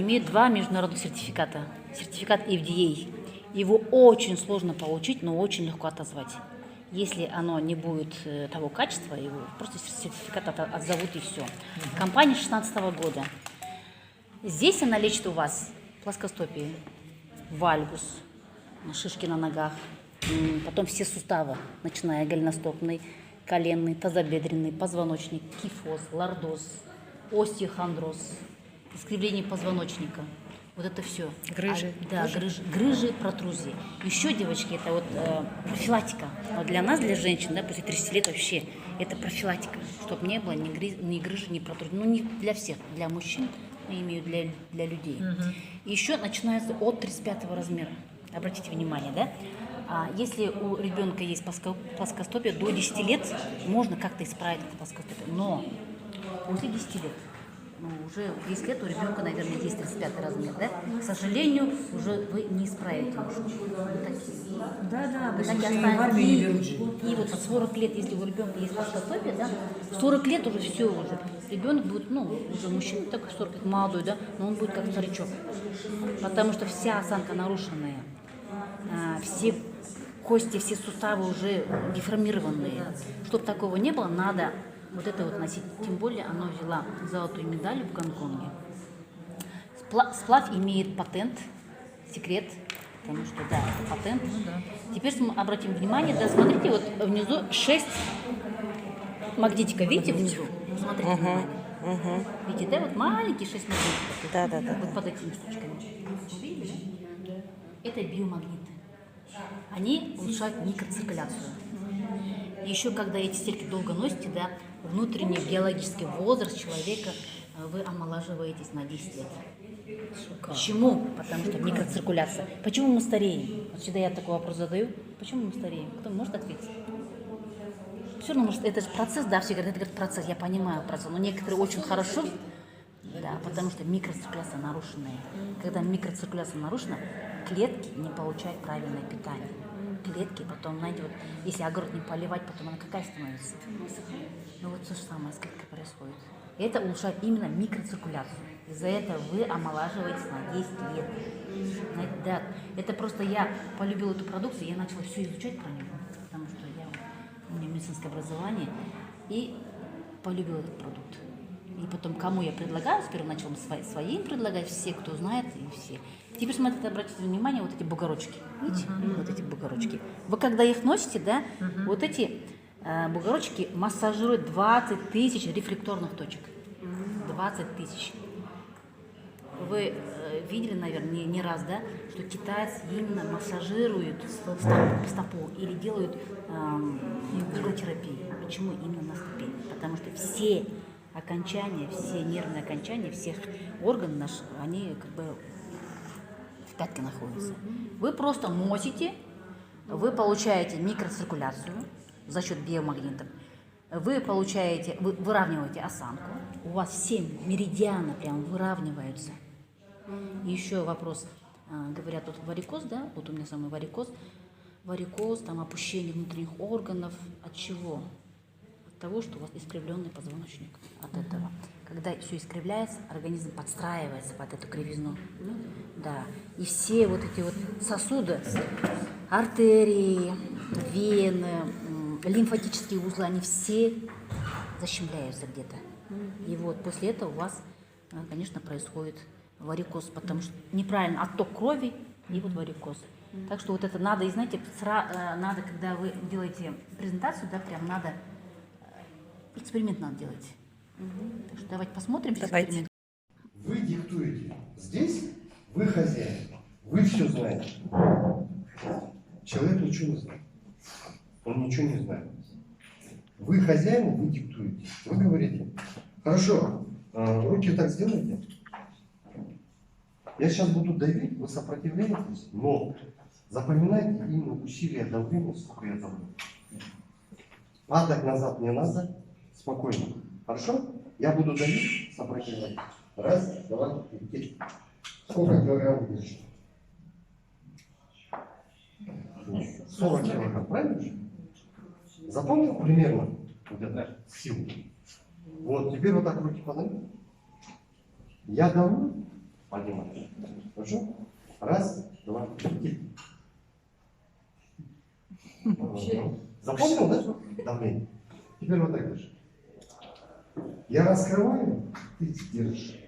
имеет два международных сертификата. Сертификат FDA. Его очень сложно получить, но очень легко отозвать. Если оно не будет того качества, его просто сертификат отзовут и все. Компания 2016 года. Здесь она лечит у вас плоскостопие, вальгус, шишки на ногах, потом все суставы, начиная голеностопный, коленный, тазобедренный, позвоночник, кифоз, лордоз, остеохондроз, искривление позвоночника. Вот это все. Грыжи. Да, грыжи, протрузии. Еще, девочки, это вот профилактика. Вот для нас, для женщин, да, после 30 лет вообще, это профилактика, чтобы не было ни грыжи, ни протрузии. Ну, не для всех, для мужчин, я имею для людей. И еще начинается от 35 размера. Обратите внимание, да? Если у ребенка есть плоскостопие, до 10 лет можно как-то исправить это плоскостопие. Но после 10 лет, уже 10 лет у ребенка, наверное, есть 35 размер, да? К сожалению, уже вы не исправите уже. Вы такие. Да, Вы такие останетесь. И вот в 40 лет, если у ребенка есть плоскостопие, да, в 40 лет уже все уже. Ребенок будет, уже мужчина такой 40 лет, молодой, да, но он будет как старичок. Потому что вся осанка нарушенная, все кости, все суставы уже деформированные. Чтобы такого не было, надо вот это вот носить. Тем более она взяла золотую медаль в Гонконге. Сплав имеет патент, секрет, потому что, да, это патент. Теперь обратим внимание, да, смотрите, вот внизу 6 магнитика, видите внизу? Смотрите внимание. Видите, да, вот маленькие 6 магнитиков. Да. Вот под этими штучками. Видите? Это биомагниты. Они улучшают микроциркуляцию. Еще когда эти стельки долго носите, да, внутренний биологический возраст человека вы омолаживаетесь на 10 лет. Почему? Потому что микроциркуляция. Почему мы стареем? Вот всегда я такой вопрос задаю. Почему мы стареем? Кто может ответить? Все равно, может, это же процесс, да, все говорят, это процесс, я понимаю процесс, но некоторые очень хорошо, да, потому что микроциркуляция нарушенная. Когда микроциркуляция нарушена, клетки не получают правильное питание. Клетки потом, знаете, вот если огород не поливать, потом она какая становится? Ну вот то же самое с клеткой происходит. И это улучшает именно микроциркуляцию. Из-за этого вы омолаживаетесь на 10 лет. Знаете, да, это просто я полюбила эту продукцию, я начала все изучать про нее, потому что у меня медицинское образование, и полюбила этот продукт. И потом, кому я предлагаю, сперва начала своим предлагать, все, кто знает, и все. Теперь смотрите, обратите внимание, вот эти бугорочки. Видите? Вот эти бугорочки. Вы когда их носите, да, вот эти бугорочки массажируют 20 тысяч рефлекторных точек. 20 тысяч. Вы видели, наверное, не раз, да, что китайцы именно массажируют стопу или делают иглотерапию. Почему именно на стопе? Потому что все окончания, все нервные окончания всех органов наших, они как бы в пятке находятся. Вы просто носите, вы получаете микроциркуляцию за счет биомагнитов, вы выравниваете осанку, у вас все меридианы прям выравниваются. И еще вопрос, говорят, тут варикоз, да, вот у меня самый варикоз, там опущение внутренних органов, от чего? От того, что у вас искривленный позвоночник, от этого. Когда все искривляется, организм подстраивается под эту кривизну, да, и все вот эти вот сосуды, артерии, вены, лимфатические узлы, они все защемляются где-то. И вот после этого у вас, конечно, происходит варикоз, потому что неправильно отток крови и вот варикоз. Так что вот это надо, и знаете, надо, когда вы делаете презентацию, да, прям надо, эксперимент надо делать. Так что давайте посмотрим эксперимент. Вы диктуете. Здесь вы хозяин. Вы все знаете. Человек ничего не знает. Он ничего не знает. Вы хозяин, вы диктуете. Вы говорите, хорошо, руки так сделайте. Я сейчас буду давить, вы сопротивляетесь, но запоминайте именно усилия давления, сколько я давлю. Падать назад не надо, спокойно. Хорошо? Я буду давить, сопротивляйтесь. Раз, два, три. Сколько килограмм держишь? 40 килограмм, правильно же? Запомнил примерно вот эту силу? Вот, теперь вот так руки подаю. Я давлю, Поднимаешь. Хорошо? Раз, два, три. Запомнил, да? Давление. Теперь вот так держи. Я раскрываю, ты держишь.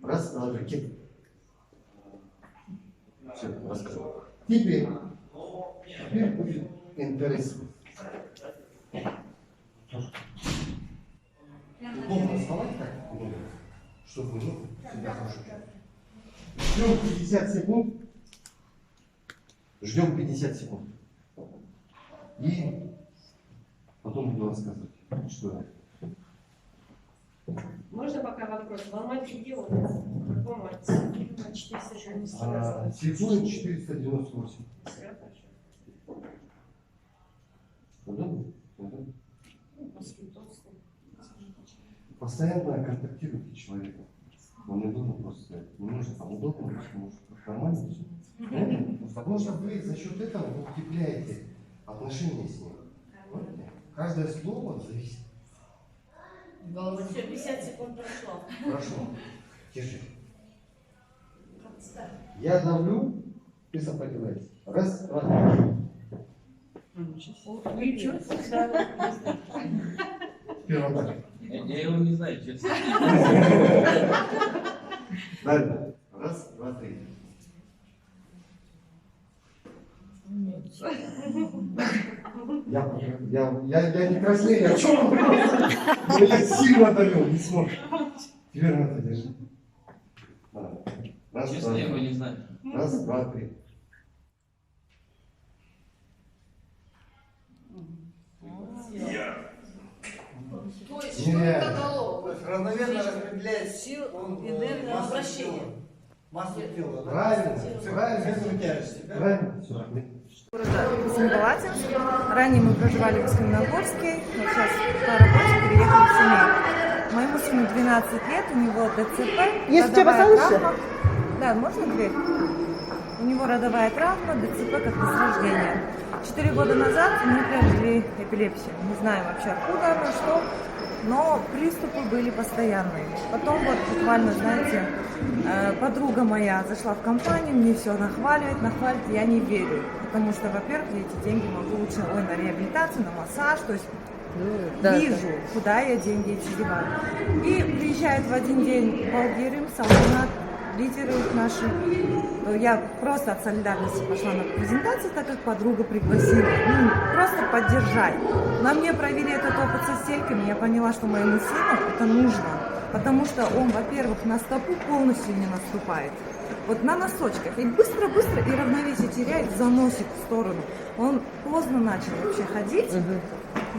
Раз, два, три. Все, раскрыл. Теперь будет интересно. Удобно вставать так, чтобы себя хорошо чувствовать. Ждем 50 секунд. Ждем 50 секунд. И потом буду рассказывать, что это. Можно пока вопрос? В Алмате где у нас? В каком адресе? 498. Телефон 498. Удобно? Удобно. Постоянно контактируйте с человеком. Он не должен просто сказать, не нужно там удобно, может нормально все. Потому что вы за счет этого вы укрепляете отношения с ним. Каждое слово зависит. Все, 50 секунд прошло. Прошло. Тише. Я давлю, ты сопротивляешься. Раз, два, три. Теперь вот так. Я его не знаю, честно. Дальше. Раз, два, три. Я не краснею, о чем вопрос? Но я сильно давил, не смог. Теперь на это держи. Раз, Честно, два, я его три. не знаю. Раз, два, три. То есть, что это дало? То есть равномерно распределяет Сил, он, энергию, массу обращение. тела. Массу тела. да? Правильно, правильно. Центр тяжести. да? Правильно. Все. Семипалатинск. Ранее мы проживали в Каменногорске, вот сейчас по работе переехали в Семей. Моему сыну 12 лет, у него ДЦП, Есть у тебя родовая послушай? травма. Да, можно дверь? У него родовая травма, ДЦП как бы с рождения. 4 года назад мы приобрели эпилепсию. Не знаем вообще откуда она, что, но приступы были постоянные. Потом вот буквально, знаете, подруга моя зашла в компанию, мне все нахваливает, я не верю. Потому что, во-первых, я эти деньги могу лучше на реабилитацию, на массаж, то есть вижу, куда я деньги эти деваю. И приезжает в один день Балгерим, Салманат, лидеры наши. Я просто от солидарности пошла на презентацию, так как подруга пригласила. Ну, просто поддержать. На мне провели этот опыт со стельками, я поняла, что моему сыну это нужно. Потому что он, во-первых, на стопу полностью не наступает. Вот на носочках. И быстро-быстро и равновесие теряет, заносит в сторону. Он поздно начал вообще ходить.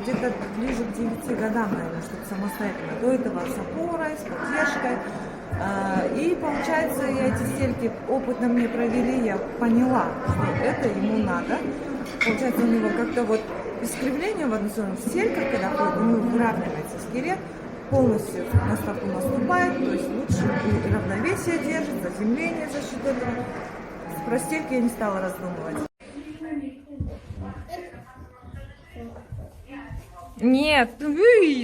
Где-то ближе к 9 годам, наверное, чтобы самостоятельно. До этого с опорой, с поддержкой. И получается, я эти стельки опытно мне провели, я поняла, что это ему надо. Получается, у него как-то вот искривление в одну сторону, в стельках, когда ходит, у него выравнивается скелет, полностью на стопу наступает, то есть лучше и равновесие держит, заземление за счет этого. Про стельки я не стала раздумывать. Нет,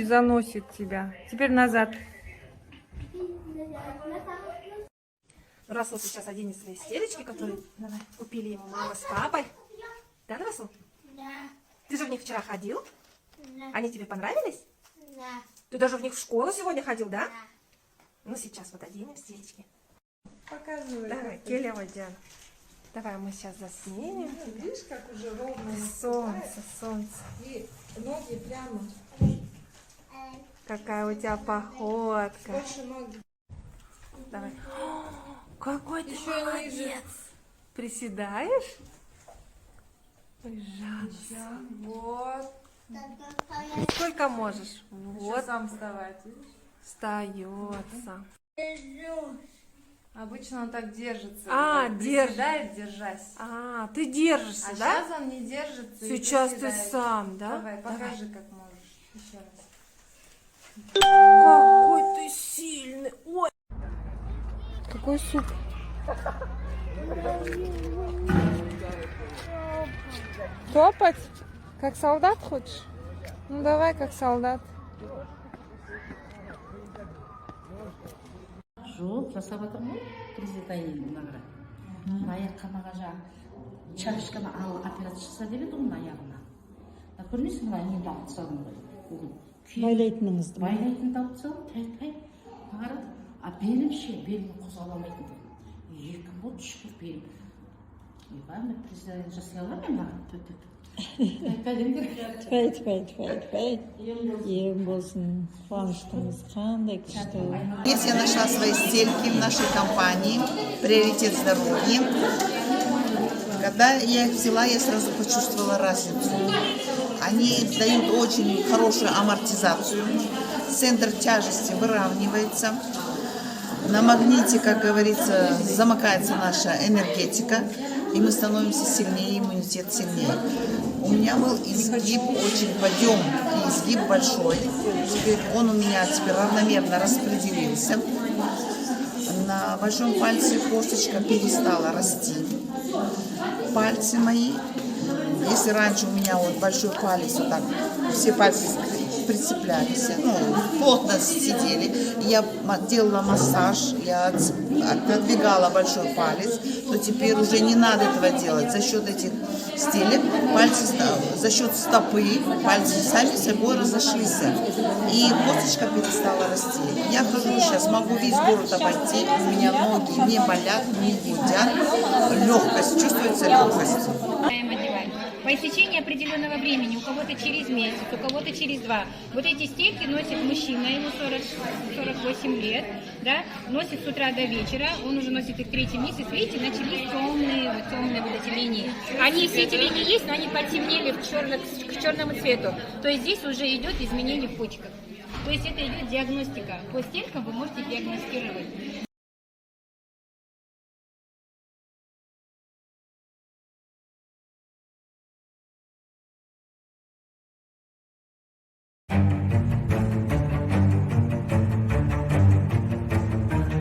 заносит тебя. Теперь назад. Расул сейчас оденет свои стелечки, которые купили ему мама с папой. Да, Расул? Да, Ты же в них вчера ходил? да, Они тебе понравились? да, Ты даже в них в школу сегодня ходил, да? да. Ну, сейчас вот оденем стелечки. Показывай. Давай, Келя, Вадян. Давай мы сейчас заснимем. Видишь, как уже ровно Солнце, солнце. и ноги прямо. Какая у тебя походка. Больше ноги. Давай. О, какой ты Еще молодец. ниже. Приседаешь? Ой, жалко. Вот. Сколько можешь? Вот. Вот, Сам вставать, видишь? встается. Обычно он так держится. А, вот, держит. приседает, держась. А, ты держишься, А да? сейчас он не держится. и Сейчас ты приседает. сам, да? Давай, покажи, как можешь. Еще раз. Какой ты сильный. Ой. Какой суп? Топать? Как солдат хочешь? Ну давай, как солдат. жоқ жасап жатырмын ғой презентайын мына аяққа маған жаңағы чашканы ал операция жаса деп еді ғой мына аяғына көрмейсің ба неменді алып тастадым ғой бүгін Байлайтыныңызды. байлайтынды алып тастадым тәй қарады а белім ше белімді қозғала алмайтын екі болды шүкір белім ойбай мен презентайын жасай аламын маған Тфәй. Ем болсын. Қуаныштымыз қандай күшті. Здесь я нашла свои стельки в нашей компании «Приоритет здоровья». Когда я их взяла, я сразу почувствовала разницу. Они дают очень хорошую амортизацию. Центр тяжести выравнивается. На магните, как говорится, замыкается наша энергетика. И мы становимся сильнее, иммунитет сильнее. У меня был изгиб очень подъем и изгиб большой. Теперь он у меня равномерно распределился. На большом пальце косточка перестала расти. Пальцы мои, если раньше у меня вот большой палец вот так, все пальцы прицеплялись, плотно сидели. Я делала массаж, я отодвигала большой палец, то теперь уже не надо этого делать. За счет этих стелек пальцы, за счет стопы пальцы сами собой разошлись. И косточка перестала расти. Я хожу сейчас, могу весь город обойти, у меня ноги не болят, не гудят. Легкость, чувствуется легкость. По истечении определенного времени, у кого-то через месяц, у кого-то через 2. Вот эти стельки носит мужчина, ему 48 лет, да, носит с утра до вечера, он уже носит их 3-й месяц, видите, начались темные вот эти линии. Они, все эти линии есть, но они потемнели к черному цвету. То есть здесь уже идет изменение в почках. То есть это идет диагностика. По стелькам вы можете диагностировать.